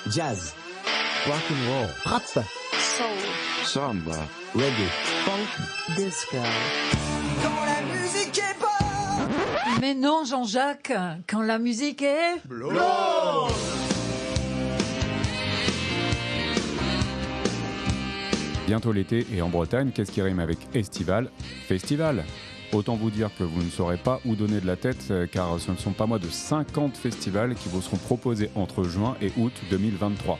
jazz, rock and roll, rap, soul, samba, reggae, funk, disco. Quand la musique est bonne. Mais non, Jean-Jacques, quand la musique est... Blonde. Bientôt l'été et en Bretagne, qu'est-ce qui rime avec estival ? Festival. Autant vous dire que vous ne saurez pas où donner de la tête, car ce ne sont pas moins de 50 festivals qui vous seront proposés entre juin et août 2023.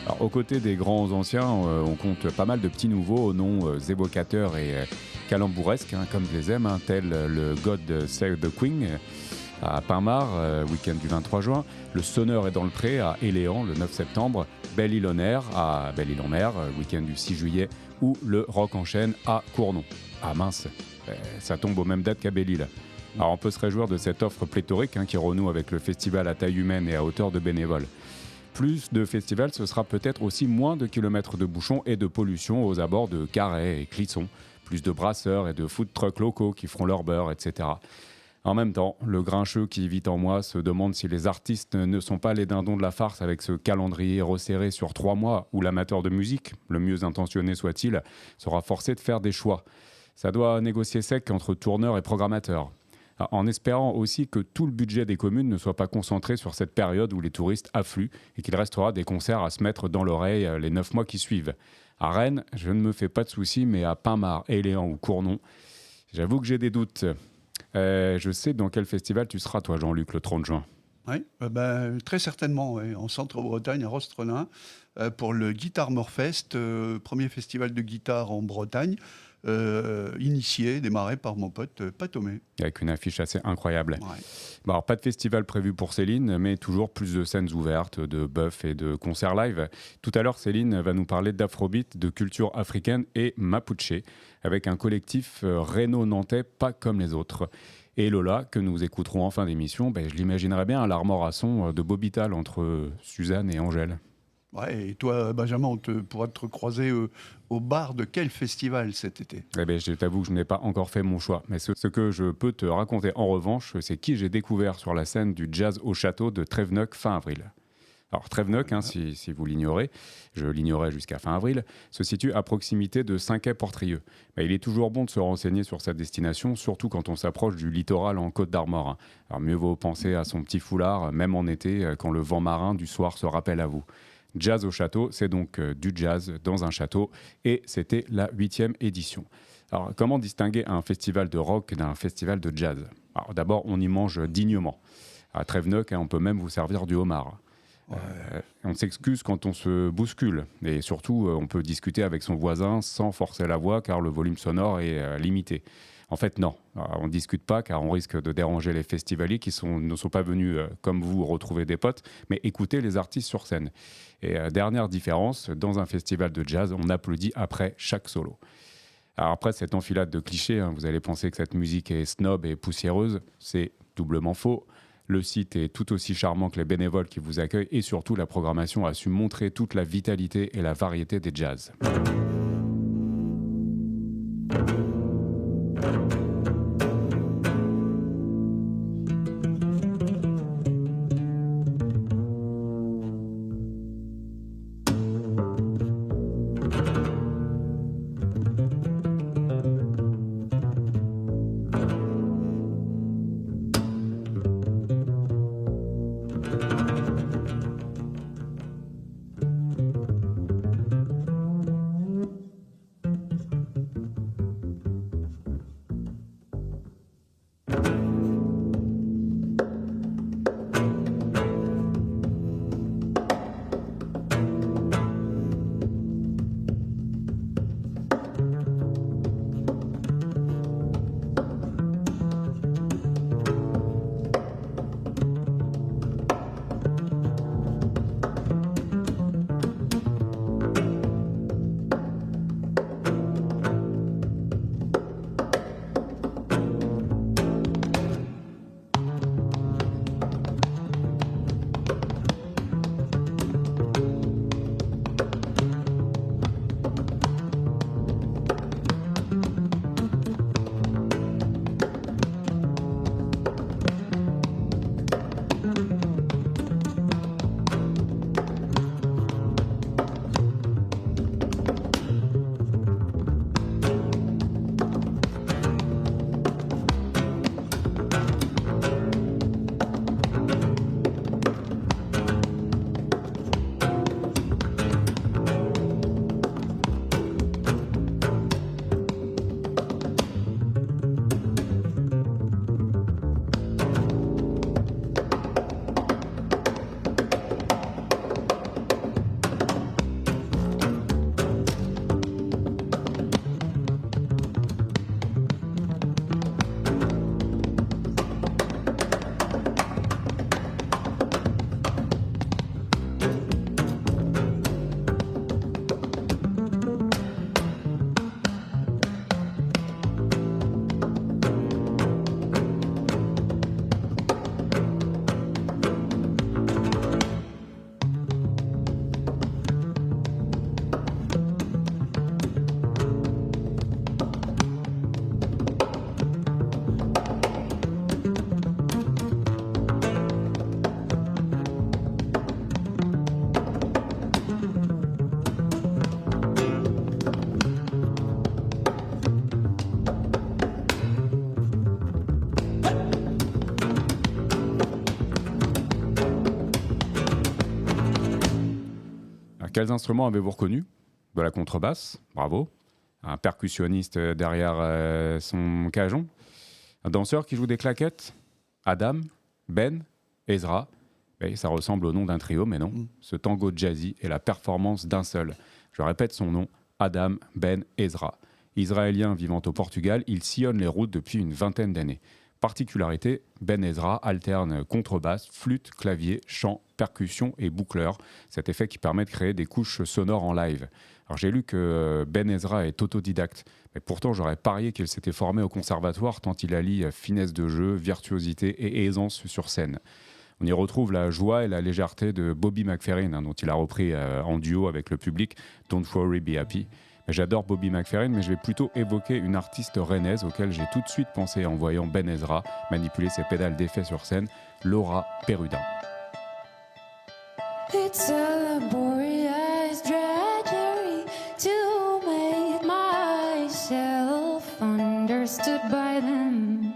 Alors, aux côtés des grands anciens, on compte pas mal de petits nouveaux aux noms évocateurs et calambouresques, comme je les aime, tels le God Save the Queen à Pinmar, week-end du 23 juin, le Sonneur est dans le Pré à Éléan le 9 septembre, Belle-Île-en-Mer à Belle-Île-en-Mer, week-end du 6 juillet, ou le Rock en Chêne à Cournon. Ah mince, ça tombe aux mêmes dates qu'à Belle-Île. Alors on peut se réjouir de cette offre pléthorique qui renoue avec le festival à taille humaine et à hauteur de bénévoles. Plus de festivals, ce sera peut-être aussi moins de kilomètres de bouchons et de pollution aux abords de Carhaix et Clisson. Plus de brasseurs et de food trucks locaux qui feront leur beurre, etc. En même temps, le grincheux qui vit en moi se demande si les artistes ne sont pas les dindons de la farce avec ce calendrier resserré sur 3 mois où l'amateur de musique, le mieux intentionné soit-il, sera forcé de faire des choix. Ça doit négocier sec entre tourneurs et programmateurs. En espérant aussi que tout le budget des communes ne soit pas concentré sur cette période où les touristes affluent et qu'il restera des concerts à se mettre dans l'oreille les 9 mois qui suivent. À Rennes, je ne me fais pas de soucis, mais à Pinmar, Éléan ou Cournon, j'avoue que j'ai des doutes. Je sais dans quel festival tu seras, toi, Jean-Luc, le 30 juin. Oui, très certainement, en Centre-Bretagne, à Rostrenain, pour le Guitar Morfest, premier festival de guitare en Bretagne, démarré par mon pote Patomé. Avec une affiche assez incroyable. Ouais. Bon, alors, pas de festival prévu pour Céline, mais toujours plus de scènes ouvertes, de bœufs et de concerts live. Tout à l'heure, Céline va nous parler d'afrobeat, de culture africaine et mapuche, avec un collectif rhéno-nantais pas comme les autres. Et Lola, que nous écouterons en fin d'émission, je l'imaginerais bien à l'armoire à son de Bobital entre Suzanne et Angèle. Ouais, et toi, Benjamin, on pourra te croiser au bar de quel festival cet été ? Je t'avoue que je n'ai pas encore fait mon choix. Mais ce que je peux te raconter en revanche, c'est qui j'ai découvert sur la scène du Jazz au Château de Tréveneuc fin avril. Alors Tréveneuc, si vous l'ignorez, je l'ignorais jusqu'à fin avril, se situe à proximité de Saint-Quay-Portrieux. Il est toujours bon de se renseigner sur sa destination, surtout quand on s'approche du littoral en Côte d'Armor. Alors mieux vaut penser à son petit foulard, même en été, quand le vent marin du soir se rappelle à vous. Jazz au Château, c'est donc du jazz dans un château, et c'était la 8e édition. Alors comment distinguer un festival de rock d'un festival de jazz ? Alors d'abord, on y mange dignement. À Tréveneuc, on peut même vous servir du homard. Ouais. On s'excuse quand on se bouscule et surtout on peut discuter avec son voisin sans forcer la voix car le volume sonore est limité. En fait non, on ne discute pas car on risque de déranger les festivaliers qui ne sont pas venus comme vous retrouver des potes mais écouter les artistes sur scène. Et dernière différence, dans un festival de jazz on applaudit après chaque solo. Alors après cette enfilade de clichés, vous allez penser que cette musique est snob et poussiéreuse, c'est doublement faux. Le site est tout aussi charmant que les bénévoles qui vous accueillent et surtout la programmation a su montrer toute la vitalité et la variété des jazz. Quels instruments avez-vous reconnus? De la contrebasse, bravo. Un percussionniste derrière son cajon. Un danseur qui joue des claquettes, Adam, Ben, Ezra. Et ça ressemble au nom d'un trio, mais non. Ce tango jazzy est la performance d'un seul. Je répète son nom, Adam Ben Ezra. Israélien vivant au Portugal, il sillonne les routes depuis une vingtaine d'années. Particularité, Ben Ezra alterne contrebasse, flûte, clavier, chant, percussion et boucleur. Cet effet qui permet de créer des couches sonores en live. Alors j'ai lu que Ben Ezra est autodidacte, mais pourtant j'aurais parié qu'il s'était formé au conservatoire tant il allie finesse de jeu, virtuosité et aisance sur scène. On y retrouve la joie et la légèreté de Bobby McFerrin, dont il a repris en duo avec le public Don't Worry Be Happy. J'adore Bobby McFerrin, mais je vais plutôt évoquer une artiste rennaise auquel j'ai tout de suite pensé en voyant Ben Ezra manipuler ses pédales d'effet sur scène, Laura Perrudin. It's a laborious drudgery to make myself understood by them.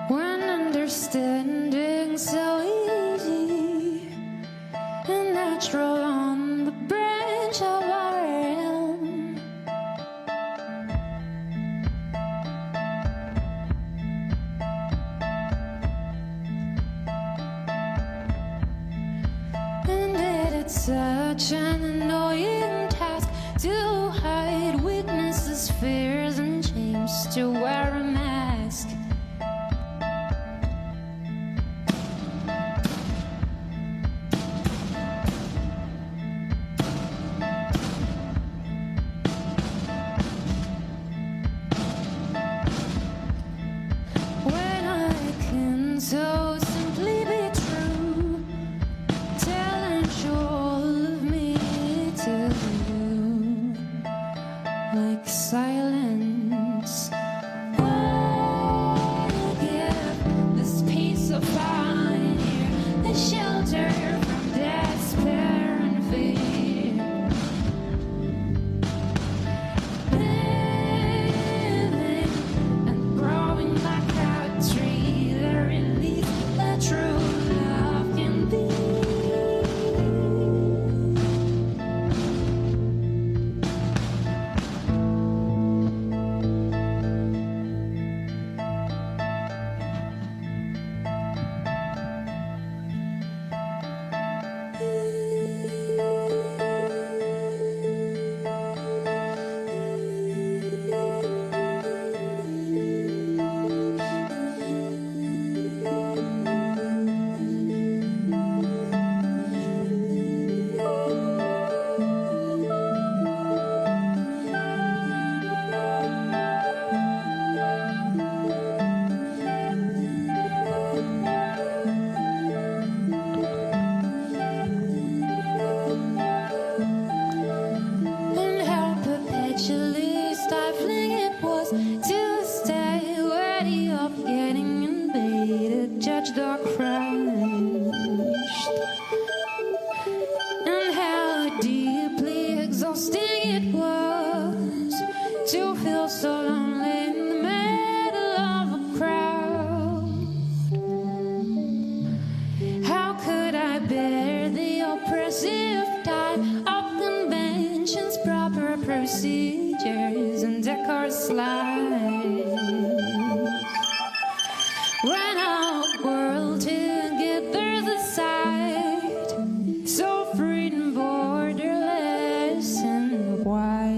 When understanding so easy and natural on the branch of our elm. And it's such an annoying task to hide weaknesses, fears, and shames, to wear a mask. When I can so simply be true, telling all of me to you, like silence. Oh, give this peace of mind here, the shelter from despair and fear. Living and growing like a tree, the relief that true love can be. And how perpetually stifling it was to stay worthy of getting invaded, judged or crushed. And how deeply exhausting it was to feel so lonely in the middle of a crowd. How could I bear the oppressive tide of conventions, proper procedures, and decorous lies? When our world together's a sight, so free and borderless and wide,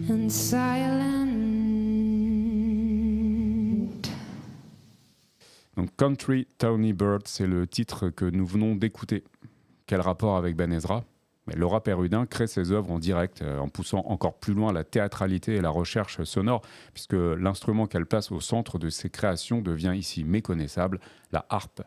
and silent. Donc Country Towny Bird, c'est le titre que nous venons d'écouter. Quel rapport avec Ben Ezra? Mais Laura Perrudin crée ses œuvres en direct, en poussant encore plus loin la théâtralité et la recherche sonore, puisque l'instrument qu'elle place au centre de ses créations devient ici méconnaissable, la harpe.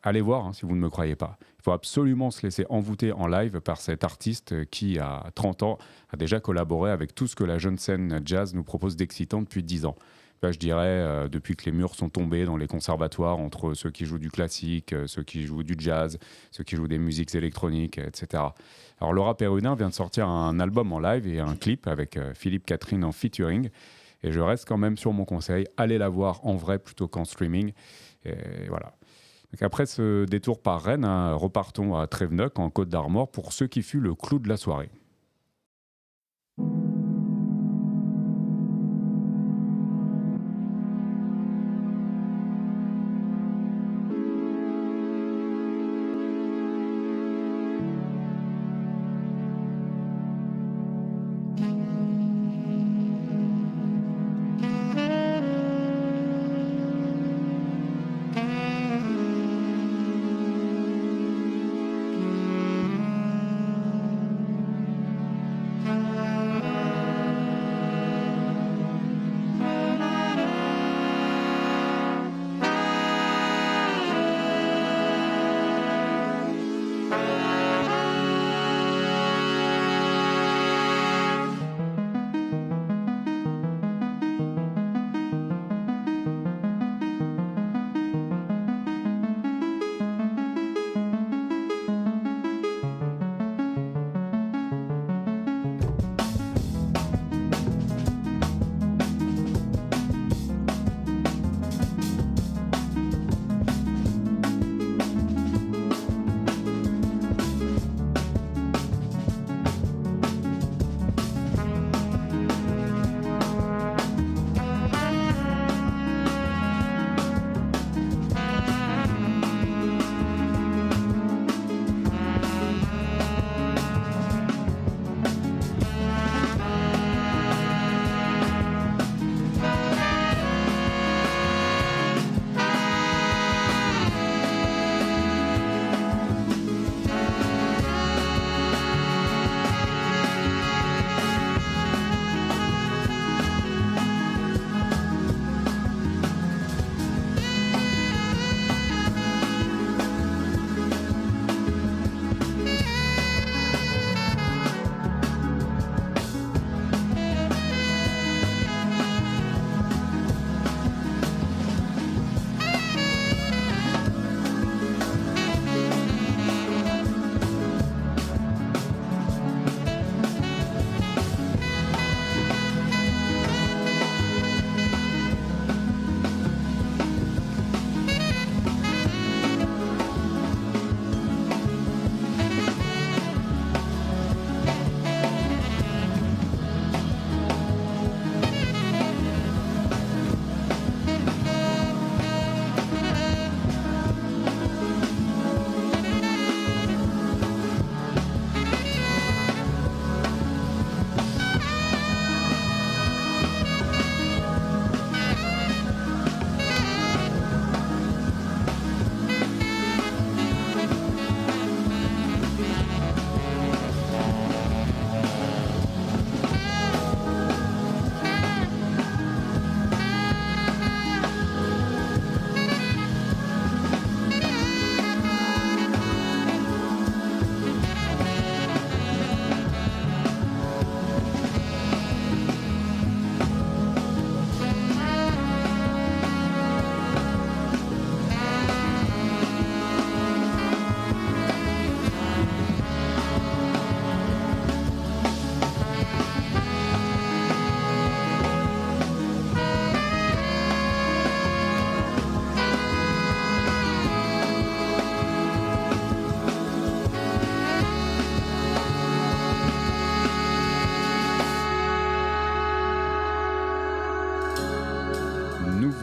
Allez voir si vous ne me croyez pas. Il faut absolument se laisser envoûter en live par cet artiste qui, à 30 ans, a déjà collaboré avec tout ce que la jeune scène jazz nous propose d'excitant depuis 10 ans. Là, je dirais, depuis que les murs sont tombés dans les conservatoires, entre ceux qui jouent du classique, ceux qui jouent du jazz, ceux qui jouent des musiques électroniques, etc. Alors, Laura Perrudin vient de sortir un album en live et un clip avec Philippe Catherine en featuring. Et je reste quand même sur mon conseil, allez la voir en vrai plutôt qu'en streaming. Et voilà. Donc après ce détour par Rennes, repartons à Tréveneuc, en Côte d'Armor, pour ce qui fut le clou de la soirée.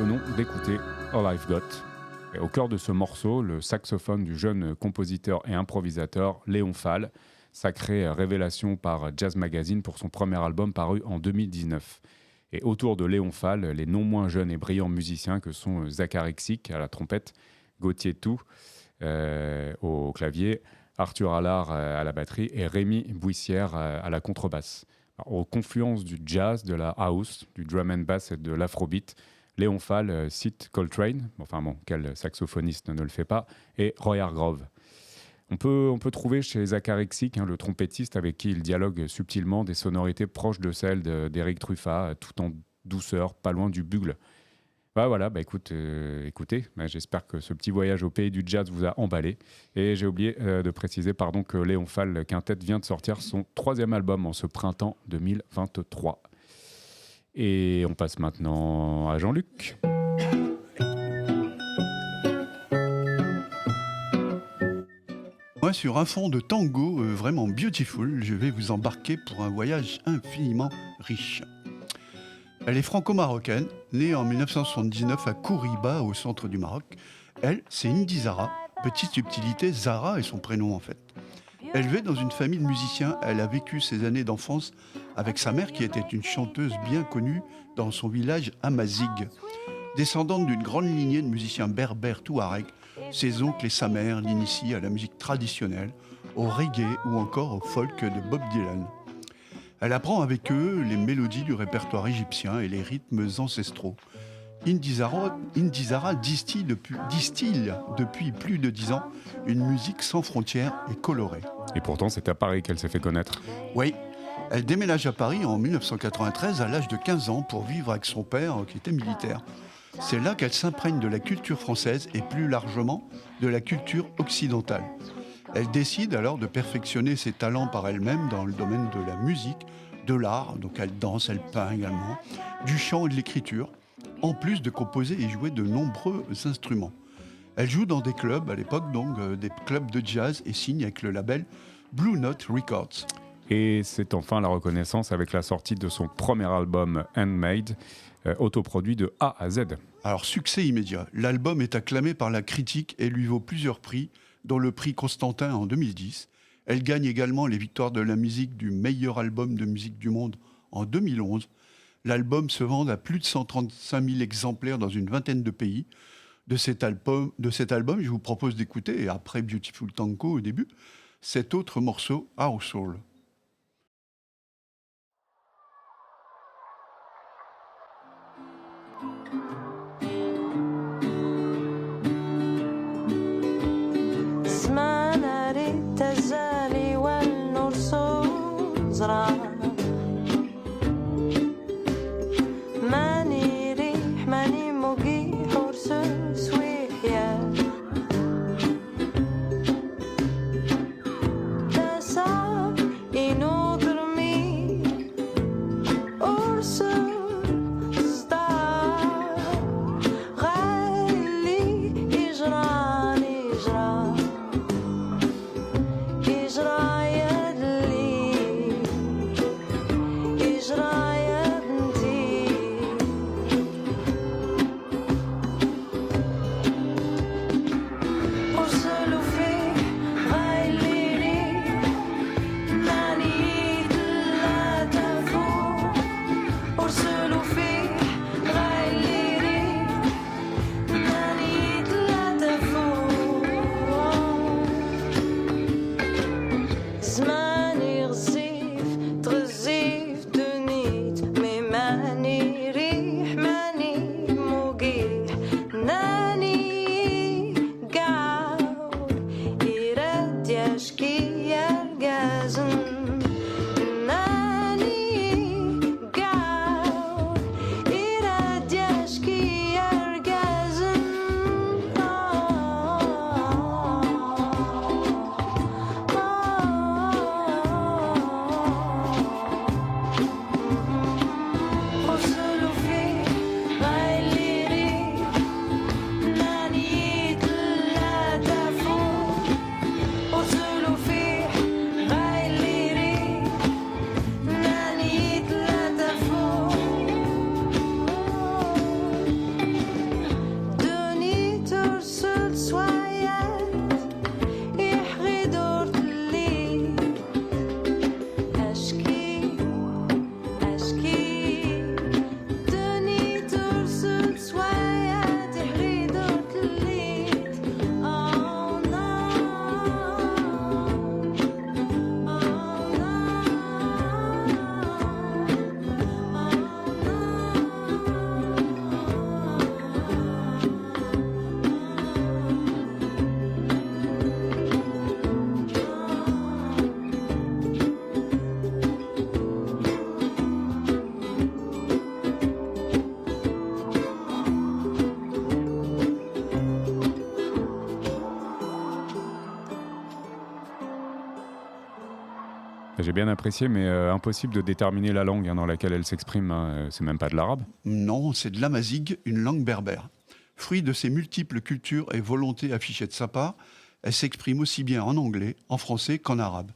venons d'écouter All I've Got. Et au cœur de ce morceau, le saxophone du jeune compositeur et improvisateur Léon Fall, sacrée révélation par Jazz Magazine pour son premier album paru en 2019. Et autour de Léon Fall, les non moins jeunes et brillants musiciens que sont Zachary Xick à la trompette, Gauthier Tout au clavier, Arthur Allard à la batterie et Rémi Bouissière à la contrebasse. Alors, aux confluences du jazz, de la house, du drum and bass et de l'afrobeat, Léon Fall cite Coltrane, enfin bon, quel saxophoniste ne le fait pas, et Roy Hargrove. On peut trouver chez Zachary Xick, le trompettiste avec qui il dialogue subtilement, des sonorités proches de celles d'Éric Truffat, tout en douceur, pas loin du bugle. Voilà, écoutez, j'espère que ce petit voyage au pays du jazz vous a emballé. Et j'ai oublié de préciser que Léon Fall Quintet vient de sortir son 3e album en ce printemps 2023. Et on passe maintenant à Jean-Luc. Moi, sur un fond de tango vraiment beautiful, je vais vous embarquer pour un voyage infiniment riche. Elle est franco-marocaine, née en 1979 à Kouriba, au centre du Maroc. Elle, c'est Indy Zara. Petite subtilité, Zara est son prénom en fait. Élevée dans une famille de musiciens, elle a vécu ses années d'enfance avec sa mère qui était une chanteuse bien connue dans son village Amazigh. Descendante d'une grande lignée de musiciens berbères touareg, ses oncles et sa mère l'initient à la musique traditionnelle, au reggae ou encore au folk de Bob Dylan. Elle apprend avec eux les mélodies du répertoire égyptien et les rythmes ancestraux. Indy Zara distille depuis plus de 10 ans une musique sans frontières et colorée. Et pourtant, c'est à Paris qu'elle s'est fait connaître. Oui, elle déménage à Paris en 1993 à l'âge de 15 ans pour vivre avec son père qui était militaire. C'est là qu'elle s'imprègne de la culture française et plus largement de la culture occidentale. Elle décide alors de perfectionner ses talents par elle-même dans le domaine de la musique, de l'art, donc elle danse, elle peint également, du chant et de l'écriture, en plus de composer et jouer de nombreux instruments. Elle joue dans des clubs à l'époque, des clubs de jazz et signe avec le label Blue Note Records. Et c'est enfin la reconnaissance avec la sortie de son premier album Handmade, autoproduit de A à Z. Alors succès immédiat, l'album est acclamé par la critique et lui vaut plusieurs prix, dont le prix Constantin en 2010. Elle gagne également les victoires de la musique du meilleur album de musique du monde en 2011. L'album se vend à plus de 135 000 exemplaires dans une vingtaine de pays. De cet album, je vous propose d'écouter, et après Beautiful Tango au début, cet autre morceau, Our Soul. J'ai bien apprécié, mais impossible de déterminer la langue dans laquelle elle s'exprime. C'est même pas de l'arabe. Non, c'est de l'amazigh, une langue berbère. Fruit de ses multiples cultures et volontés affichées de sa part, elle s'exprime aussi bien en anglais, en français qu'en arabe.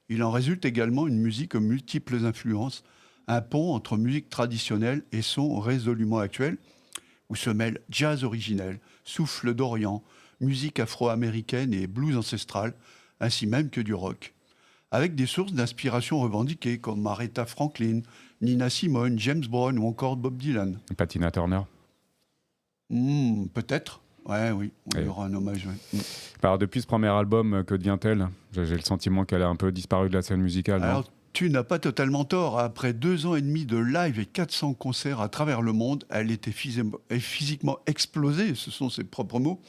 Il en résulte également une musique aux multiples influences, un pont entre musique traditionnelle et son résolument actuel, où se mêlent jazz originel, souffle d'Orient, musique afro-américaine et blues ancestral, ainsi même que du rock. Avec des sources d'inspiration revendiquées comme Aretha Franklin, Nina Simone, James Brown ou encore Bob Dylan. Tina Turner. Peut-être. Oui, on lui aura un hommage. Ouais. Alors, depuis ce premier album, que devient-elle ? J'ai le sentiment qu'elle a un peu disparu de la scène musicale. Alors, tu n'as pas totalement tort. Après 2 ans et demi de live et 400 concerts à travers le monde, elle était physiquement explosée, ce sont ses propres mots.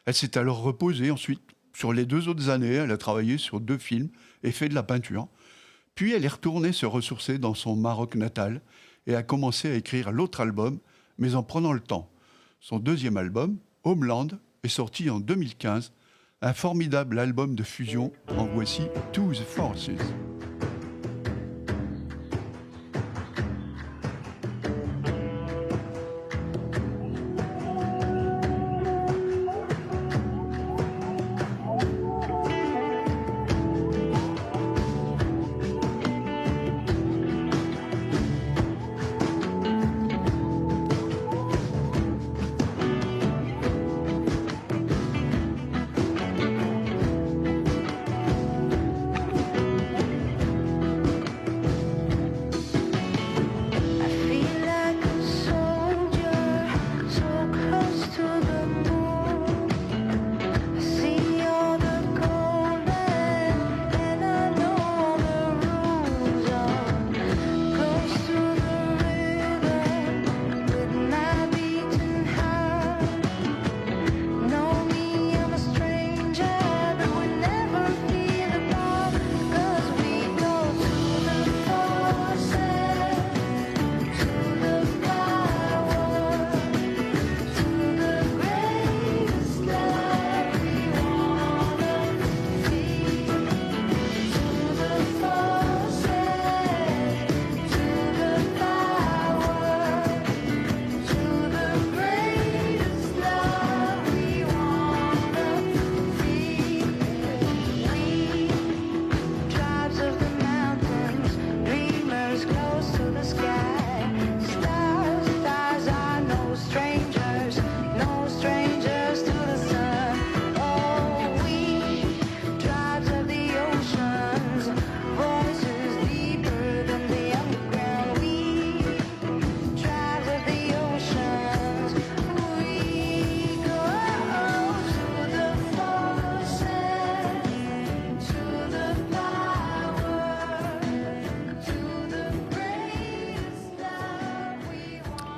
Elle s'est alors reposée ensuite. Sur les 2 autres années, elle a travaillé sur 2 films et fait de la peinture. Puis elle est retournée se ressourcer dans son Maroc natal et a commencé à écrire l'autre album, mais en prenant le temps. Son 2e album, Homeland, est sorti en 2015, un formidable album de fusion. En voici To the Forces.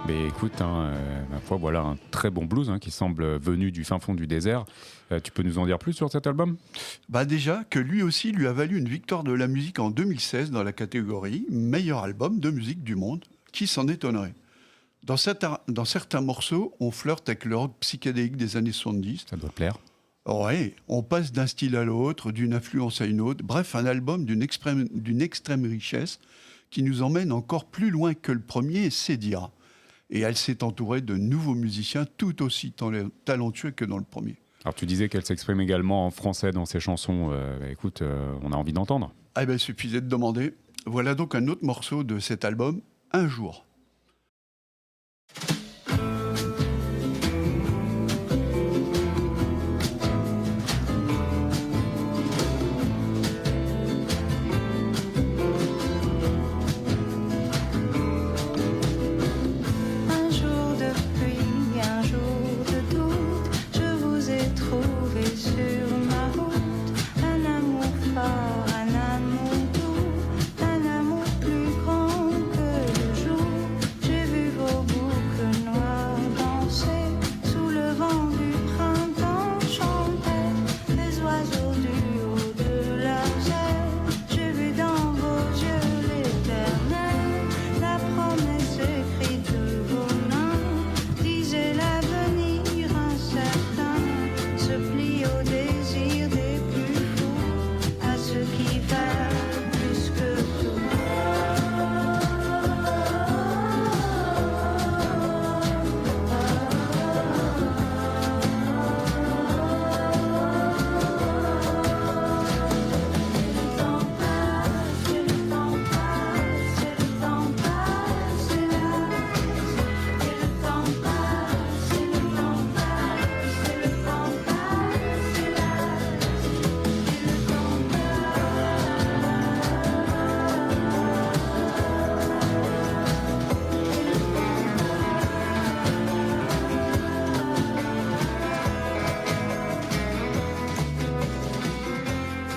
Mais écoute, ma foi, voilà un très bon blues qui semble venu du fin fond du désert. Tu peux nous en dire plus sur cet album ? Déjà, que lui aussi lui a valu une victoire de la musique en 2016 dans la catégorie meilleur album de musique du monde. Qui s'en étonnerait ? Dans certains morceaux, on flirte avec le rock psychédélique des années 70. Ça doit plaire. Ouais, on passe d'un style à l'autre, d'une influence à une autre. Bref, un album d'une extrême richesse qui nous emmène encore plus loin que le premier, c'est dire. Et elle s'est entourée de nouveaux musiciens tout aussi talentueux que dans le premier. Alors tu disais qu'elle s'exprime également en français dans ses chansons. Écoute, on a envie d'entendre. Il suffisait de demander. Voilà donc un autre morceau de cet album, Un jour. Un amour doux, un amour plus grand que le jour.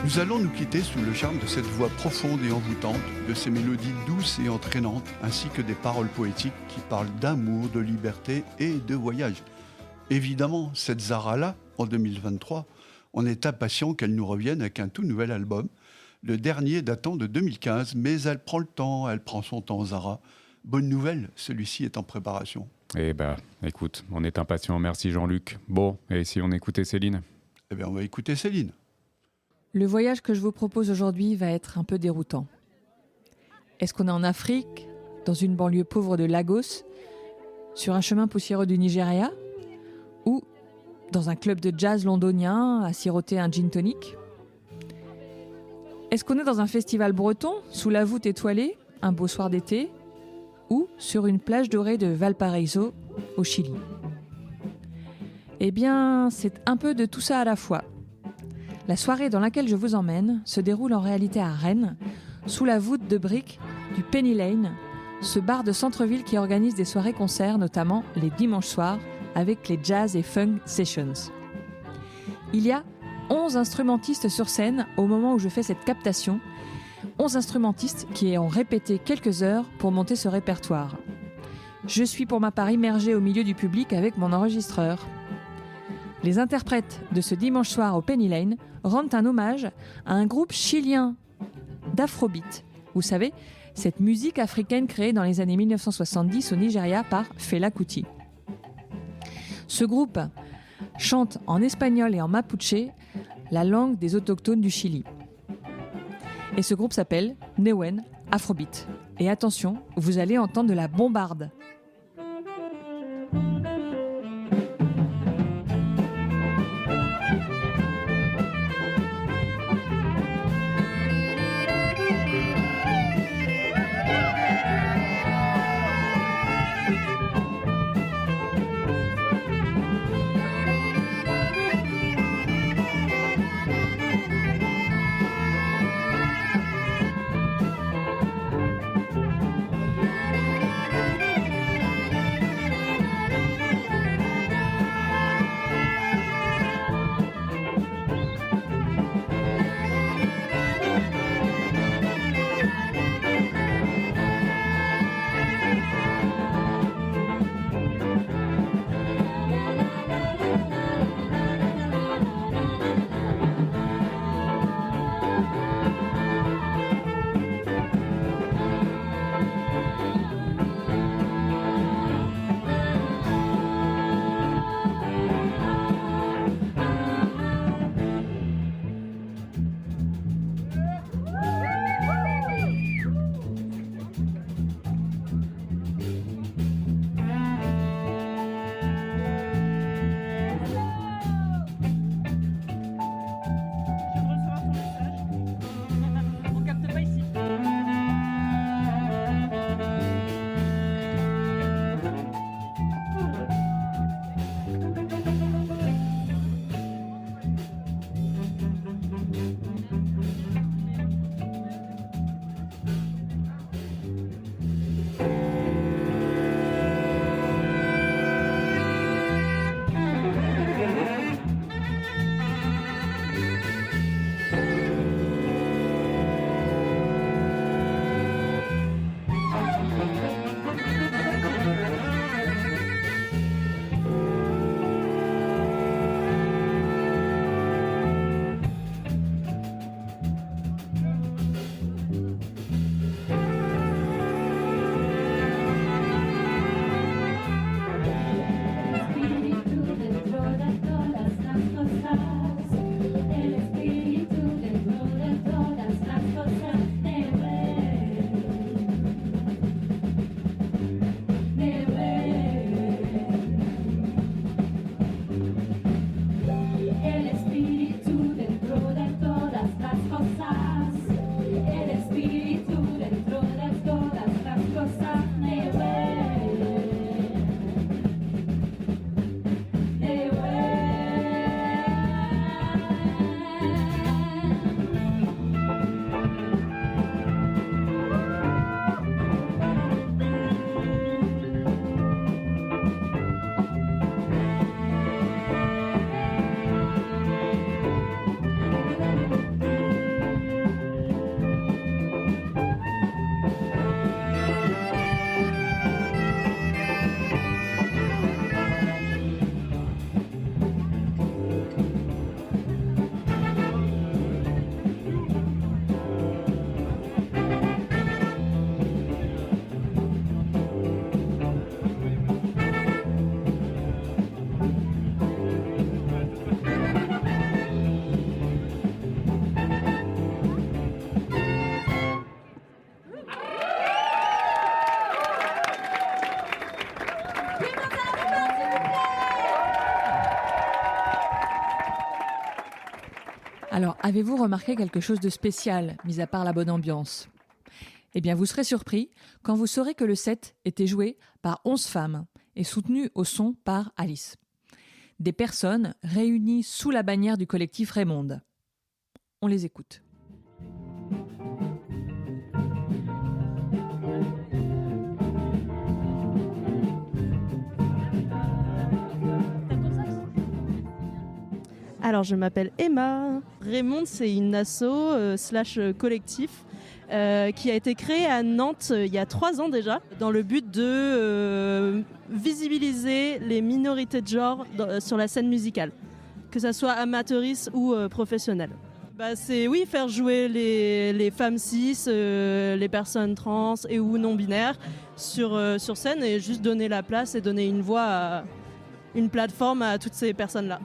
Nous allons nous quitter sous le charme de cette voix profonde et envoûtante, de ces mélodies douces et entraînantes, ainsi que des paroles poétiques qui parlent d'amour, de liberté et de voyage. Évidemment, cette Zara-là, en 2023, on est impatient qu'elle nous revienne avec un tout nouvel album, le dernier datant de 2015, mais elle prend le temps, elle prend son temps, Zara. Bonne nouvelle, celui-ci est en préparation. Eh ben, écoute, on est impatient, merci Jean-Luc. Bon, et si on écoutait Céline ? Eh bien, on va écouter Céline. Le voyage que je vous propose aujourd'hui va être un peu déroutant. Est-ce qu'on est en Afrique, dans une banlieue pauvre de Lagos, sur un chemin poussiéreux du Nigeria, ou dans un club de jazz londonien à siroter un gin tonic ? Est-ce qu'on est dans un festival breton, sous la voûte étoilée, un beau soir d'été, ou sur une plage dorée de Valparaiso, au Chili ? Eh bien, c'est un peu de tout ça à la fois. La soirée dans laquelle je vous emmène se déroule en réalité à Rennes, sous la voûte de briques du Penny Lane, ce bar de centre-ville qui organise des soirées-concerts, notamment les dimanches soirs, avec les Jazz et Funk Sessions. Il y a 11 instrumentistes sur scène au moment où je fais cette captation, 11 instrumentistes qui ont répété quelques heures pour monter ce répertoire. Je suis pour ma part immergée au milieu du public avec mon enregistreur. Les interprètes de ce dimanche soir au Penny Lane rendent un hommage à un groupe chilien d'afrobeat. Vous savez, cette musique africaine créée dans les années 1970 au Nigeria par Fela Kuti. Ce groupe chante en espagnol et en mapuche, la langue des autochtones du Chili. Et ce groupe s'appelle Newen Afrobeat. Et attention, vous allez entendre de la bombarde. Avez-vous remarqué quelque chose de spécial, mis à part la bonne ambiance ? Eh bien, vous serez surpris quand vous saurez que le set était joué par 11 femmes et soutenu au son par Alice. Des personnes réunies sous la bannière du collectif Raymonde. On les écoute. Alors, je m'appelle Emma. Raymonde, c'est une asso slash collectif qui a été créée à Nantes il y a 3 ans déjà, dans le but de visibiliser les minorités de genre sur la scène musicale, que ça soit amateuriste ou professionnelle. C'est faire jouer les femmes cis, les personnes trans et ou non-binaires sur scène et juste donner la place et donner une voix, une plateforme à toutes ces personnes-là.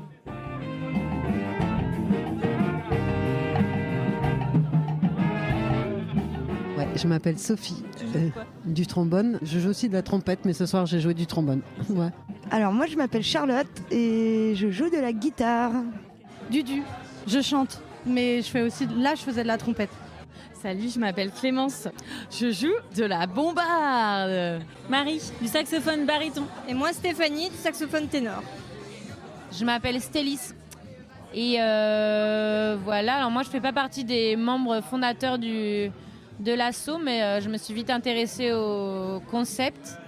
Ouais, je m'appelle Sophie, du trombone. Je joue aussi de la trompette, mais ce soir j'ai joué du trombone. Ouais. Alors moi je m'appelle Charlotte et je joue de la guitare. Dudu, je chante, mais je faisais de la trompette. Salut, je m'appelle Clémence, je joue de la bombarde. Marie, du saxophone baryton. Et moi Stéphanie, du saxophone ténor. Je m'appelle Stélis. Et voilà, alors moi je fais pas partie des membres fondateurs de l'asso, mais je me suis vite intéressée au concept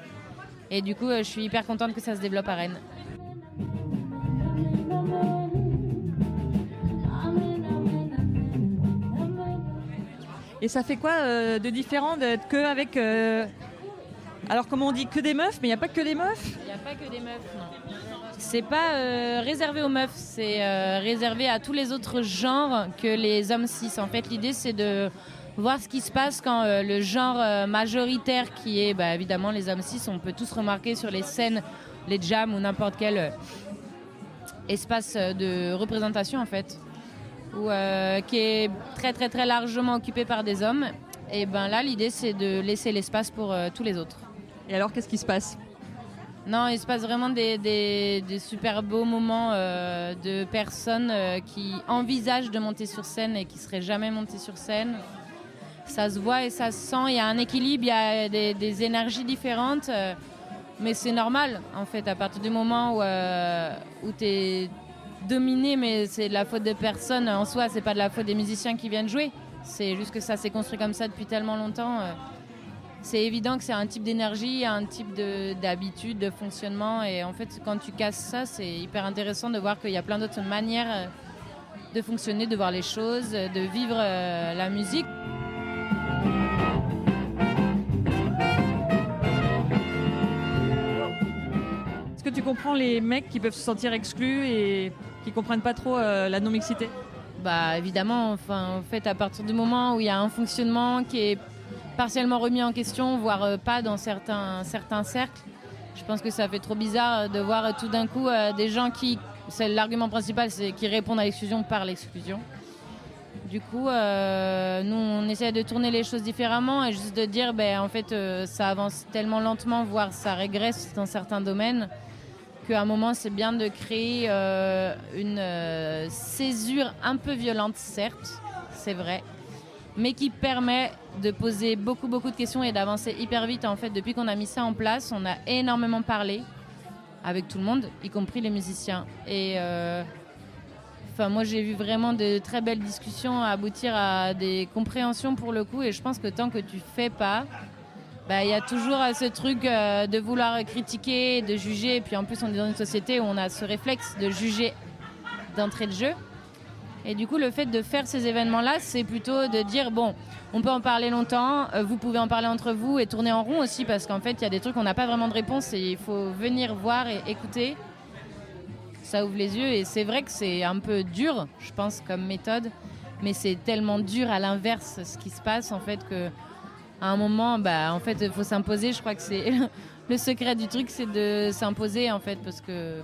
et du coup je suis hyper contente que ça se développe à Rennes. Et ça fait quoi de différent d'être qu'avec... Alors comment on dit, que des meufs, mais il n'y a pas que des meufs ? Il n'y a pas que des meufs, non. C'est pas réservé aux meufs, c'est réservé à tous les autres genres que les hommes cis. En fait, l'idée c'est de voir ce qui se passe quand le genre majoritaire qui est évidemment les hommes cis, on peut tous remarquer sur les scènes, les jams ou n'importe quel espace de représentation en fait, qui est très très très largement occupé par des hommes. Et là l'idée c'est de laisser l'espace pour tous les autres. Et alors qu'est-ce qui se passe ? Non, il se passe vraiment des super beaux moments de personnes qui envisagent de monter sur scène et qui ne seraient jamais montées sur scène. Ça se voit et ça se sent, il y a un équilibre, il y a des énergies différentes, mais c'est normal en fait, à partir du moment où tu es dominé, mais c'est de la faute de personne en soi, c'est pas de la faute des musiciens qui viennent jouer, c'est juste que ça s'est construit comme ça depuis tellement longtemps. C'est évident que c'est un type d'énergie, un type d'habitude, de fonctionnement, et en fait quand tu casses ça, c'est hyper intéressant de voir qu'il y a plein d'autres manières de fonctionner, de voir les choses, de vivre la musique. Est-ce que tu comprends les mecs qui peuvent se sentir exclus et qui comprennent pas trop la non-mixité ? Évidemment, en fait, à partir du moment où il y a un fonctionnement qui est partiellement remis en question, voire pas dans certains cercles, je pense que ça fait trop bizarre de voir tout d'un coup des gens c'est l'argument principal, c'est qu'ils répondent à l'exclusion par l'exclusion. Du coup, nous, on essaie de tourner les choses différemment et juste de dire, en fait, ça avance tellement lentement, voire ça régresse dans certains domaines, qu'à un moment, c'est bien de créer une césure un peu violente, certes, c'est vrai, mais qui permet de poser beaucoup de questions et d'avancer hyper vite. En fait, depuis qu'on a mis ça en place, on a énormément parlé avec tout le monde, y compris les musiciens. Et moi, j'ai vu vraiment de très belles discussions aboutir à des compréhensions pour le coup. Et je pense que tant que tu fais pas, il y a toujours ce truc de vouloir critiquer, de juger. Et puis en plus, on est dans une société où on a ce réflexe de juger d'entrée de jeu. Et du coup, le fait de faire ces événements-là, c'est plutôt de dire, on peut en parler longtemps, vous pouvez en parler entre vous et tourner en rond aussi, parce qu'en fait, il y a des trucs où on n'a pas vraiment de réponse et il faut venir voir et écouter. Ça ouvre les yeux et c'est vrai que c'est un peu dur, je pense, comme méthode, mais c'est tellement dur à l'inverse ce qui se passe, en fait, qu'à un moment, en fait, il faut s'imposer. Je crois que c'est le secret du truc, c'est de s'imposer, en fait, parce que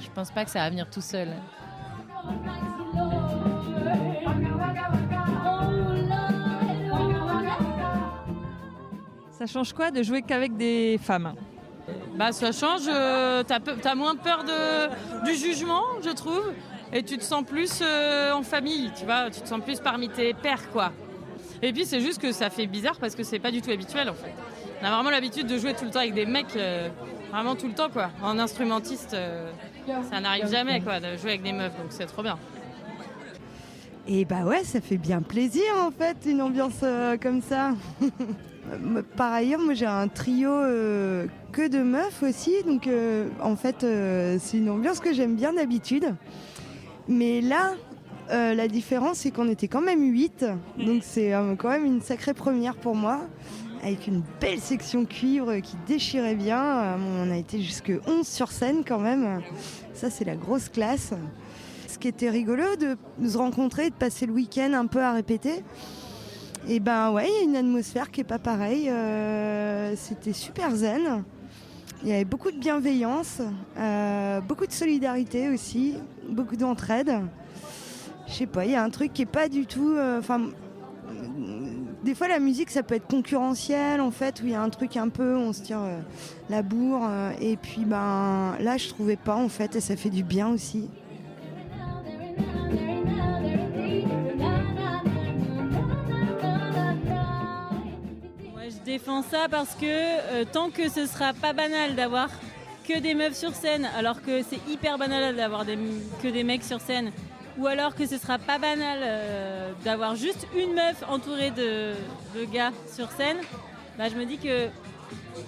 je pense pas que ça va venir tout seul. Ça change quoi de jouer qu'avec des femmes ? Ça change, t'as moins peur du jugement, je trouve. et tu te sens plus en famille, tu vois, tu te sens plus parmi tes pairs, quoi. Et puis c'est juste que ça fait bizarre parce que c'est pas du tout habituel en fait. On a vraiment l'habitude de jouer tout le temps avec des mecs, vraiment tout le temps quoi. En instrumentiste, ça n'arrive jamais quoi, de jouer avec des meufs, donc c'est trop bien. Et bah ouais, ça fait bien plaisir en fait, une ambiance comme ça. Par ailleurs, moi j'ai un trio que de meufs aussi, donc en fait c'est une ambiance que j'aime bien d'habitude. Mais là, la différence c'est qu'on était quand même 8, donc c'est quand même une sacrée première pour moi, avec une belle section cuivre qui déchirait bien. On a été jusque 11 sur scène quand même, ça c'est la grosse classe. Ce qui était rigolo de se rencontrer, de passer le week-end un peu à répéter. Et ben ouais, il y a une atmosphère qui est pas pareille. C'était super zen. Il y avait beaucoup de bienveillance, beaucoup de solidarité aussi, beaucoup d'entraide. Je sais pas, il y a un truc qui est pas du tout. Des fois la musique ça peut être concurrentiel en fait, où il y a un truc un peu, on se tire la bourre. Et puis ben là je trouvais pas en fait, et ça fait du bien aussi. Je défends ça parce que tant que ce sera pas banal d'avoir que des meufs sur scène, alors que c'est hyper banal d'avoir que des mecs sur scène, ou alors que ce sera pas banal d'avoir juste une meuf entourée de gars sur scène, bah je me dis que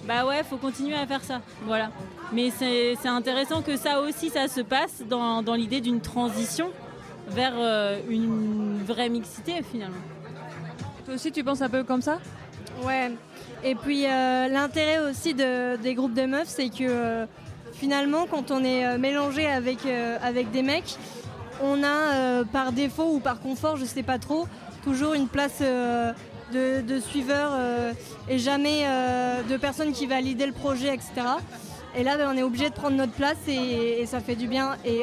bah ouais, faut continuer à faire ça, voilà. Mais c'est intéressant que ça aussi ça se passe dans l'idée d'une transition vers une vraie mixité finalement. Toi aussi tu penses un peu comme ça ? Ouais, et puis l'intérêt aussi des groupes de meufs, c'est que finalement, quand on est mélangé avec des mecs, on a par défaut ou par confort, je sais pas trop, toujours une place de suiveur et jamais de personne qui va leader le projet, etc. Et là, on est obligé de prendre notre place et ça fait du bien. Et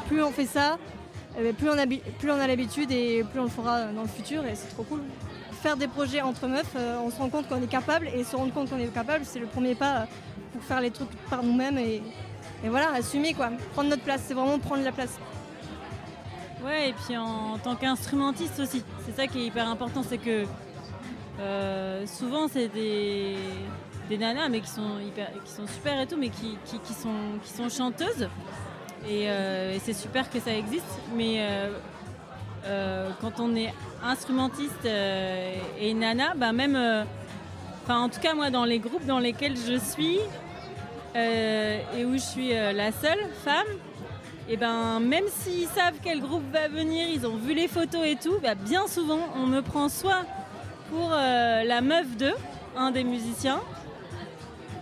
plus on fait ça, plus on a l'habitude et plus on le fera dans le futur et c'est trop cool. Faire des projets entre meufs, on se rend compte qu'on est capable, et se rendre compte qu'on est capable, c'est le premier pas pour faire les trucs par nous-mêmes et voilà, assumer quoi, prendre notre place, c'est vraiment prendre la place. Ouais, et puis en tant qu'instrumentiste aussi, c'est ça qui est hyper important, c'est que souvent c'est des nanas mais qui sont super et tout, mais qui sont chanteuses et c'est super que ça existe, mais quand on est instrumentiste et nana, bah même, en tout cas moi dans les groupes dans lesquels je suis et où je suis la seule femme, et ben même s'ils savent quel groupe va venir, ils ont vu les photos et tout, bah bien souvent on me prend soit pour la meuf de un des musiciens,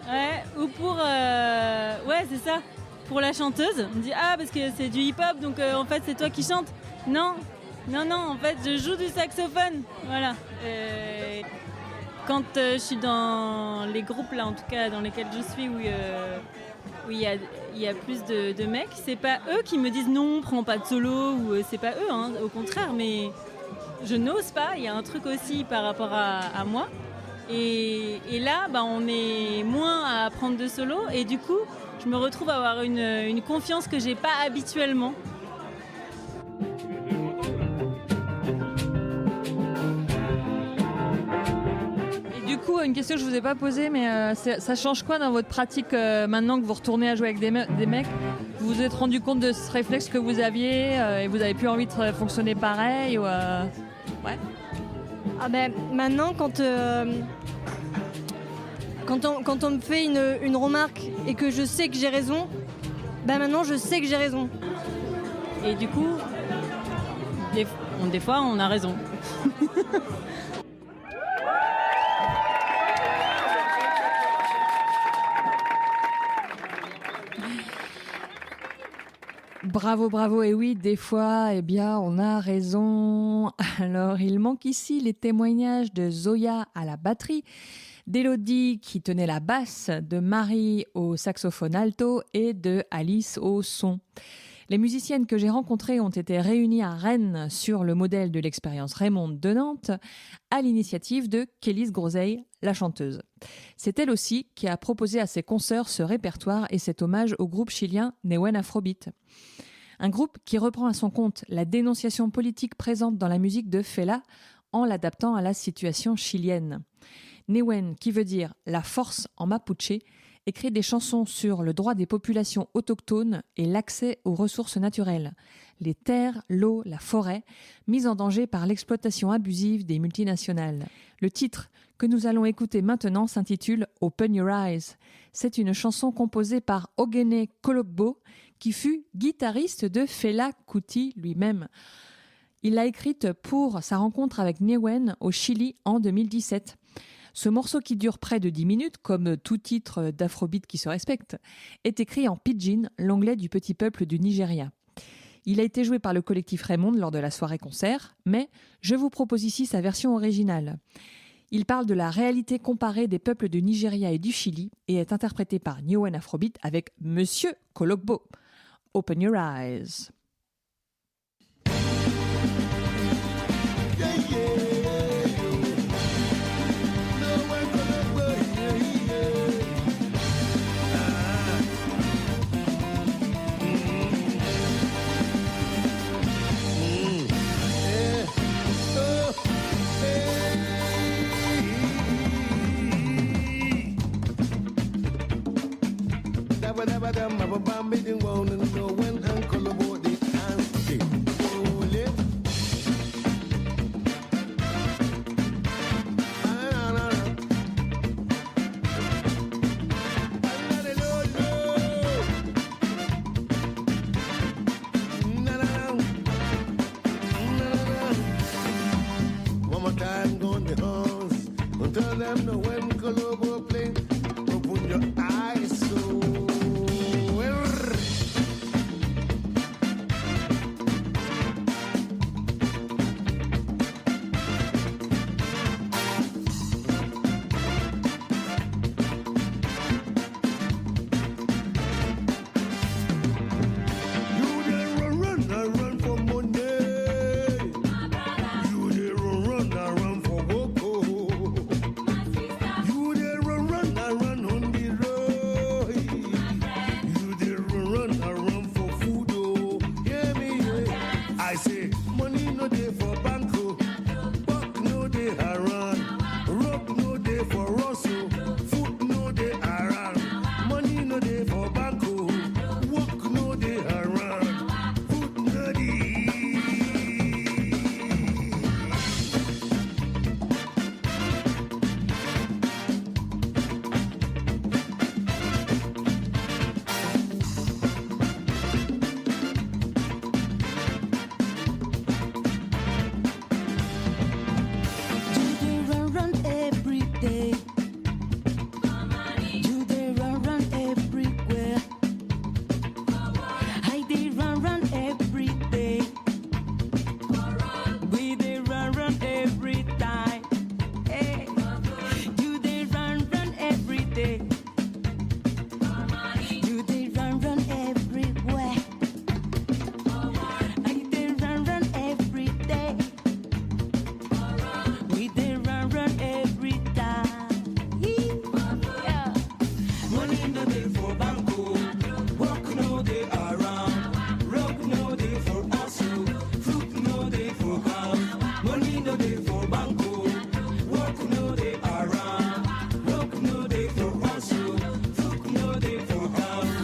ouais, ou pour ouais c'est ça, pour la chanteuse. On me dit ah parce que c'est du hip-hop donc en fait c'est toi qui chantes. Non, en fait, je joue du saxophone, voilà. Quand je suis dans les groupes, là, en tout cas, dans lesquels je suis, où il y a plus de mecs, c'est pas eux qui me disent non, prends pas de solo, ou c'est pas eux, hein, au contraire, mais je n'ose pas, il y a un truc aussi par rapport à moi. Et là, bah, on est moins à prendre de solo, et du coup, je me retrouve à avoir une confiance que j'ai pas habituellement. Du coup, une question que je vous ai pas posée, mais ça change quoi dans votre pratique maintenant que vous retournez à jouer avec des mecs ? Vous vous êtes rendu compte de ce réflexe que vous aviez et vous avez plus envie de fonctionner pareil ou, ouais. Ah ben maintenant quand on me fait une remarque et que je sais que j'ai raison, ben maintenant je sais que j'ai raison. Et du coup, des fois on a raison. Bravo, et oui, des fois, eh bien, on a raison. Alors, il manque ici les témoignages de Zoya à la batterie, d'Élodie qui tenait la basse, de Marie au saxophone alto et de Alice au son. Les musiciennes que j'ai rencontrées ont été réunies à Rennes sur le modèle de l'expérience Raymond de Nantes, à l'initiative de Kélis Groseille, la chanteuse. C'est elle aussi qui a proposé à ses consoeurs ce répertoire et cet hommage au groupe chilien Newen Afrobeat. Un groupe qui reprend à son compte la dénonciation politique présente dans la musique de Fela en l'adaptant à la situation chilienne. Newen, qui veut dire la force en mapuche, écrit des chansons sur le droit des populations autochtones et l'accès aux ressources naturelles, les terres, l'eau, la forêt, mises en danger par l'exploitation abusive des multinationales. Le titre que nous allons écouter maintenant s'intitule « Open Your Eyes ». C'est une chanson composée par Ogene Kologbo, qui fut guitariste de Fela Kuti lui-même. Il l'a écrite pour sa rencontre avec Newen au Chili en 2017. Ce morceau qui dure près de 10 minutes, comme tout titre d'afrobeat qui se respecte, est écrit en pidgin, l'anglais du petit peuple du Nigeria. Il a été joué par le collectif Raymond lors de la soirée-concert, mais je vous propose ici sa version originale. Il parle de la réalité comparée des peuples du Nigeria et du Chili et est interprété par Newen Afrobeat avec Monsieur Kologbo. Open Your Eyes. Tell them no when Colombo play. Open your eyes so well. You there run for money. You there run for work. You there run on the road. You there run for food. Oh, hear me? Yeah. I say money no day for banco, buck no day around, rope no day for Russell, food no day around, money no day for banco, work no day around, food no day. You dey run every day. You dey run everywhere. I dey run every day. We dey run every time. Hey. You dey run every day. You dey run everywhere. I dey run every day. We dey run every time. Yeah. Money no dey for banco, work no dey around, rope no dey for hustle, fruit no dey for house. Money no dey for banco, work no dey around, rope no dey for hustle, fruit no dey for house.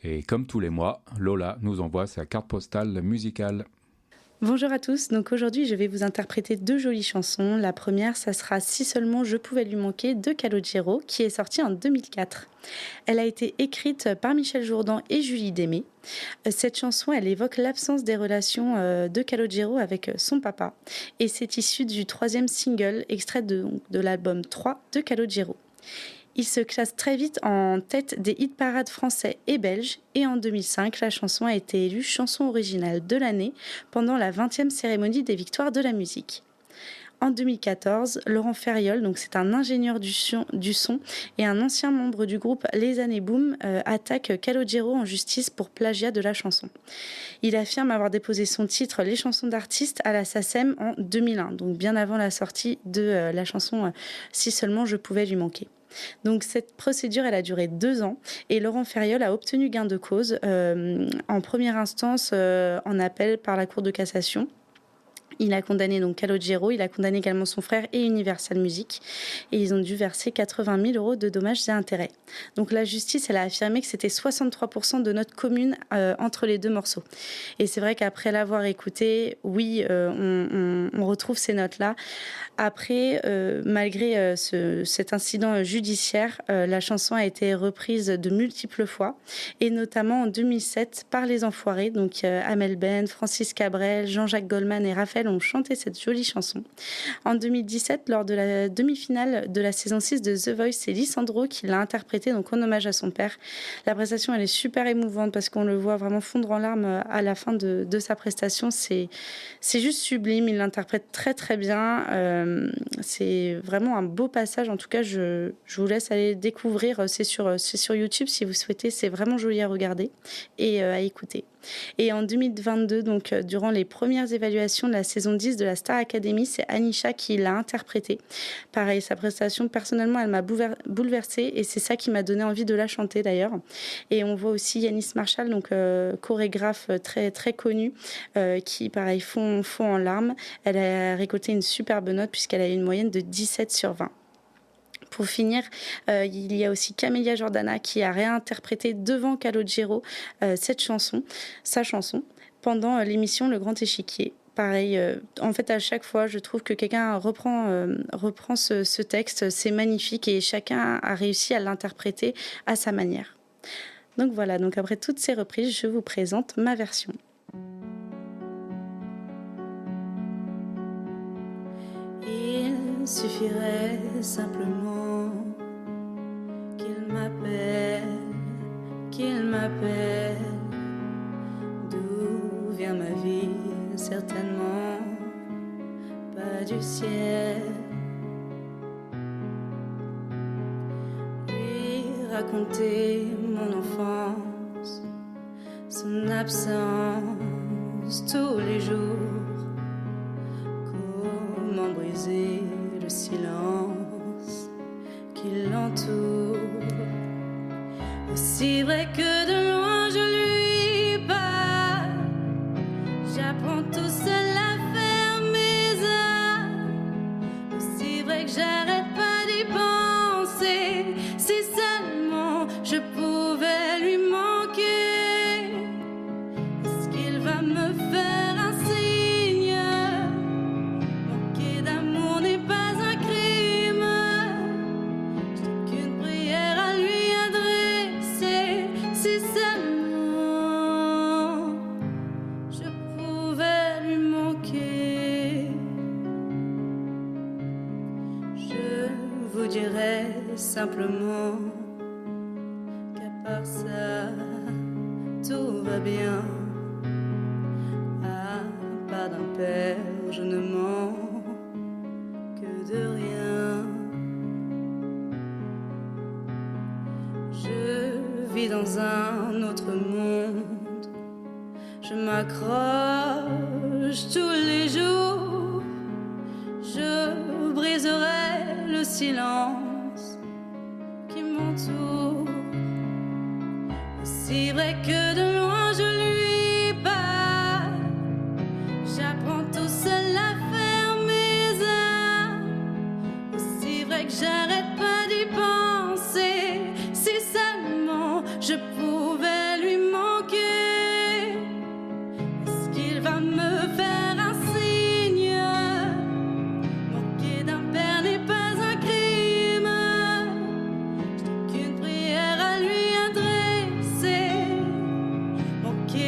Et comme tous les mois, Lola nous envoie sa carte postale musicale. Bonjour à tous, donc aujourd'hui je vais vous interpréter 2 jolies chansons. La première, ça sera Si seulement je pouvais lui manquer de Calogero, qui est sortie en 2004. Elle a été écrite par Michel Jourdan et Julie Démé. Cette chanson, elle évoque l'absence des relations de Calogero avec son papa. Et c'est issu du 3e single, extrait de l'album 3 de Calogero. Il se classe très vite en tête des hit-parades français et belges, et en 2005, la chanson a été élue chanson originale de l'année pendant la 20e cérémonie des victoires de la musique. En 2014, Laurent Ferriol, donc c'est un ingénieur du son et un ancien membre du groupe Les Années Boom, attaque Calogero en justice pour plagiat de la chanson. Il affirme avoir déposé son titre Les chansons d'artistes à la SACEM en 2001, donc bien avant la sortie de la chanson Si seulement je pouvais lui manquer. Donc cette procédure, elle a duré 2 ans et Laurent Ferriol a obtenu gain de cause en première instance en appel par la Cour de cassation. Il a condamné donc Calogero, il a condamné également son frère et Universal Music et ils ont dû verser 80 000 € de dommages et intérêts. Donc la justice, elle a affirmé que c'était 63% de notes communes entre les 2 morceaux. Et c'est vrai qu'après l'avoir écouté, oui, on retrouve ces notes-là. Après, malgré cet incident judiciaire, la chanson a été reprise de multiples fois et notamment en 2007 par Les Enfoirés, donc Amel Ben, Francis Cabrel, Jean-Jacques Goldman et Raphaël ont chanté cette jolie chanson. En 2017, lors de la demi-finale de la saison 6 de The Voice, c'est Lisandro qui l'a interprétée donc en hommage à son père. La prestation, elle est super émouvante parce qu'on le voit vraiment fondre en larmes à la fin de sa prestation. C'est juste sublime, il l'interprète très très bien. C'est vraiment un beau passage. En tout cas, je vous laisse aller découvrir. C'est sur YouTube si vous souhaitez. C'est vraiment joli à regarder et à écouter. Et en 2022, donc durant les premières évaluations de la saison 10 de la Star Academy, c'est Anisha qui l'a interprétée. Pareil, sa prestation, personnellement, elle m'a bouleversée et c'est ça qui m'a donné envie de la chanter d'ailleurs. Et on voit aussi Yanis Marshall, donc chorégraphe très, très connu, qui, pareil, fond en larmes. Elle a récolté une superbe note puisqu'elle a eu une moyenne de 17 sur 20. Pour finir, il y a aussi Camélia Jordana qui a réinterprété devant Calogero sa chanson, pendant l'émission Le Grand Échiquier. Pareil, en fait, à chaque fois, je trouve que quelqu'un reprend ce texte, c'est magnifique et chacun a réussi à l'interpréter à sa manière. Donc voilà, donc après toutes ces reprises, je vous présente ma version. Il suffirait simplement qu'il m'appelle, d'où vient ma vie, certainement pas du ciel. Lui raconter mon enfance, son absence tous les jours. Comment briser le silence qui l'entoure. Aussi vrai que de loin je lui parle, j'apprends tout seul à faire mes armes. Aussi vrai que j'arrête pas d'y penser, si seulement je pouvais lui manquer. Est-ce qu'il va me faire un signe? Manquer d'amour n'est pas un crime. J'ai qu'une prière à lui adresser, si seulement je pouvais lui manquer. Je vous dirais simplement qu'à part ça, tout va bien. À part d'un père, je ne mens que de rien. Je vis dans un autre monde, je m'accroche tous les jours. Je briserai le silence qui m'entoure. Aussi vrai que de loin je lui parle, j'apprends tout seul à faire mes armes. Aussi vrai que j'arrête pas d'y penser, si seulement je pouvais lui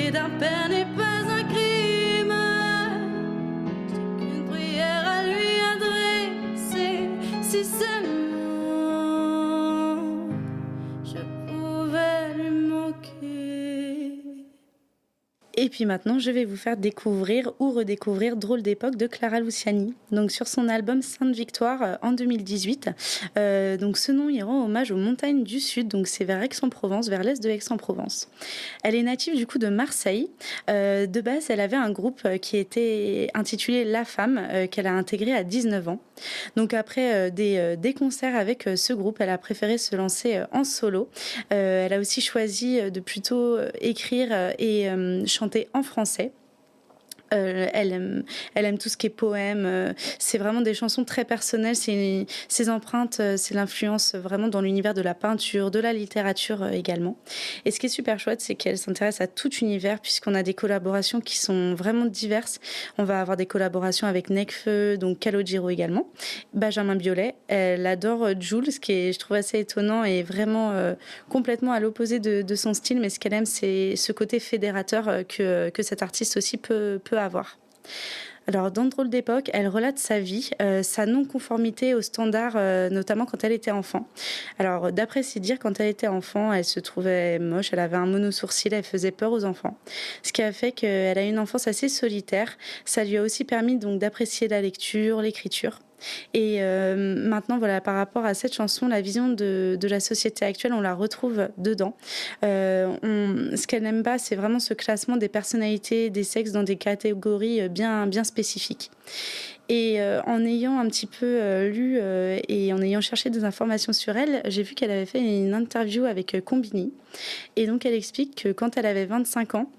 tuer d'un père n'est pas un crime. J'ai qu'une prière à lui adresser, si seulement je pouvais lui manquer. Et puis maintenant, je vais vous faire découvrir ou redécouvrir Drôle d'époque de Clara Luciani. Donc sur son album Sainte Victoire en 2018. Donc ce nom, il rend hommage aux montagnes du Sud. Donc c'est vers Aix-en-Provence, vers l'est de Aix-en-Provence. Elle est native du coup de Marseille. De base, elle avait un groupe qui était intitulé La Femme, qu'elle a intégré à 19 ans. Donc après des concerts avec ce groupe, elle a préféré se lancer en solo. Elle a aussi choisi de plutôt écrire et chanter en français. Elle aime tout ce qui est poème. C'est vraiment des chansons très personnelles. Ses empreintes, c'est l'influence vraiment dans l'univers de la peinture, de la littérature également. Et ce qui est super chouette, c'est qu'elle s'intéresse à tout univers puisqu'on a des collaborations qui sont vraiment diverses. On va avoir des collaborations avec Nekfeu, donc Calogero également, Benjamin Biolay. Elle adore Jul, ce qui est, je trouve, assez étonnant et vraiment complètement à l'opposé de son style. Mais ce qu'elle aime, c'est ce côté fédérateur que cet artiste aussi peut avoir. Alors, dans Drôle d'époque, elle relate sa vie, sa non-conformité aux standards, notamment quand elle était enfant. Alors, d'après ses dires, quand elle était enfant, elle se trouvait moche, elle avait un mono-sourcil, elle faisait peur aux enfants. Ce qui a fait qu'elle a eu une enfance assez solitaire. Ça lui a aussi permis donc d'apprécier la lecture, l'écriture. Et maintenant, voilà, par rapport à cette chanson, la vision de la société actuelle, on la retrouve dedans. Ce qu'elle n'aime pas, c'est vraiment ce classement des personnalités, des sexes dans des catégories bien spécifiques. Et en ayant un petit peu lu et en ayant cherché des informations sur elle, j'ai vu qu'elle avait fait une interview avec Combini. Et donc, elle explique que quand elle avait 25 ans,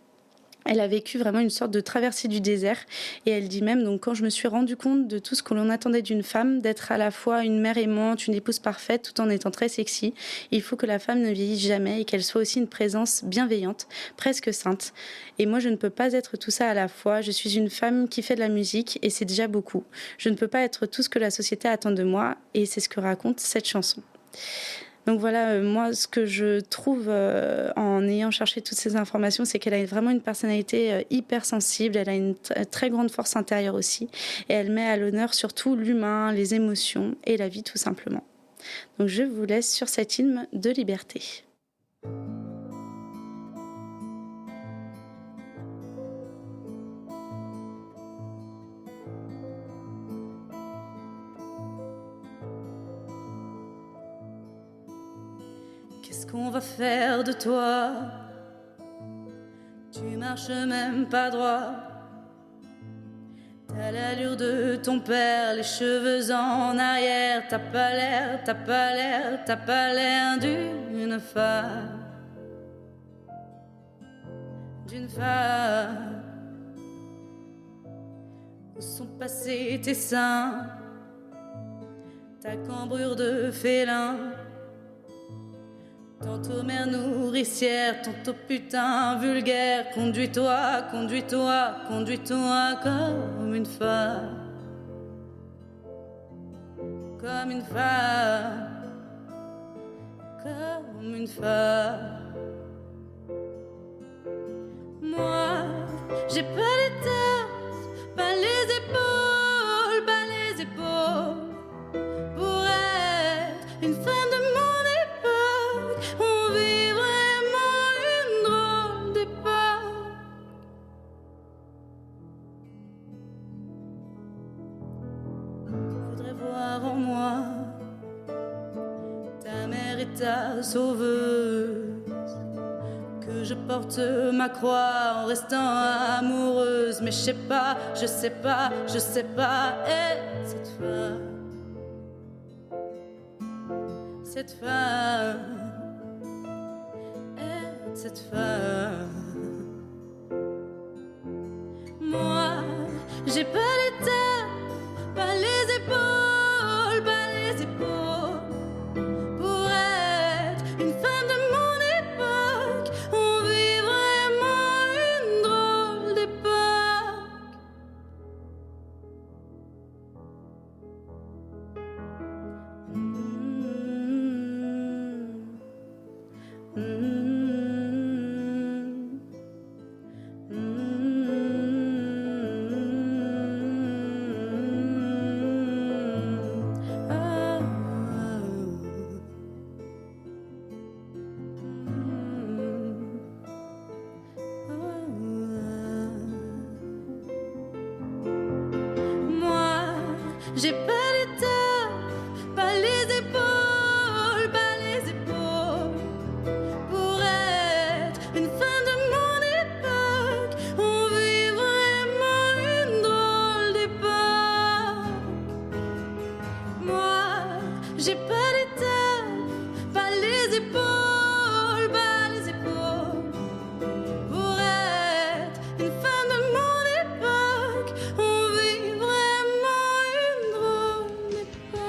elle a vécu vraiment une sorte de traversée du désert. Et elle dit même, donc, quand je me suis rendu compte de tout ce que l'on attendait d'une femme, d'être à la fois une mère aimante, une épouse parfaite, tout en étant très sexy, il faut que la femme ne vieillisse jamais et qu'elle soit aussi une présence bienveillante, presque sainte. Et moi, je ne peux pas être tout ça à la fois. Je suis une femme qui fait de la musique et c'est déjà beaucoup. Je ne peux pas être tout ce que la société attend de moi et c'est ce que raconte cette chanson. Donc voilà, moi, ce que je trouve en ayant cherché toutes ces informations, c'est qu'elle a vraiment une personnalité hyper sensible, elle a une très grande force intérieure aussi, et elle met à l'honneur surtout l'humain, les émotions et la vie tout simplement. Donc je vous laisse sur cet hymne de liberté. Qu'est-ce qu'on va faire de toi? Tu marches même pas droit. T'as l'allure de ton père, les cheveux en arrière. T'as pas l'air d'une femme. Où sont passés tes seins? Ta cambrure de félin. Tantôt mère nourricière, tantôt putain vulgaire. Conduis-toi comme une femme. Comme une femme. Comme une femme. Moi, j'ai pas les têtes, pas les épaules, pour être une femme de mon époque. On vit vraiment une drôle d'époque. Voudrais voir en moi ta mère et ta sauveuse. Que je porte ma croix en restant amoureuse. Mais je sais pas, et cette femme, moi, j'ai pas les têtes, pas les épaules, pour être une femme de mon époque. On vit vraiment une drôle d'époque. J'ai pas l'état, pas les épaules, pas les épaules. Pour être une fin de mon époque, on vit vraiment une drôle d'époque. Moi, j'ai pas l'état, pas les épaules, pas les épaules. Pour être une fin de mon époque, on vit vraiment une drôle d'époque.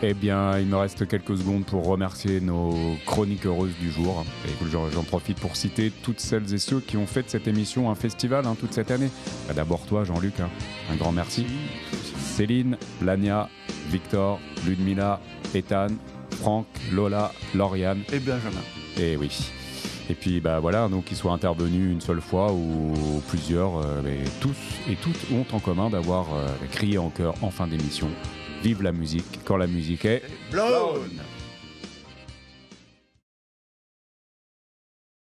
Eh bien, il me reste quelques secondes pour remercier nos chroniques heureuses du jour. Et écoute, j'en profite pour citer toutes celles et ceux qui ont fait de cette émission un festival toute cette année. Bah, d'abord toi, Jean-Luc, un grand merci. Céline, Lania, Victor, Ludmila, Ethan, Franck, Lola, Lauriane. Et Benjamin. Et oui. Et puis bah voilà, donc qu'ils soient intervenus une seule fois ou plusieurs, mais tous et toutes ont en commun d'avoir crié en chœur en fin d'émission. Vive la musique quand la musique est Blown.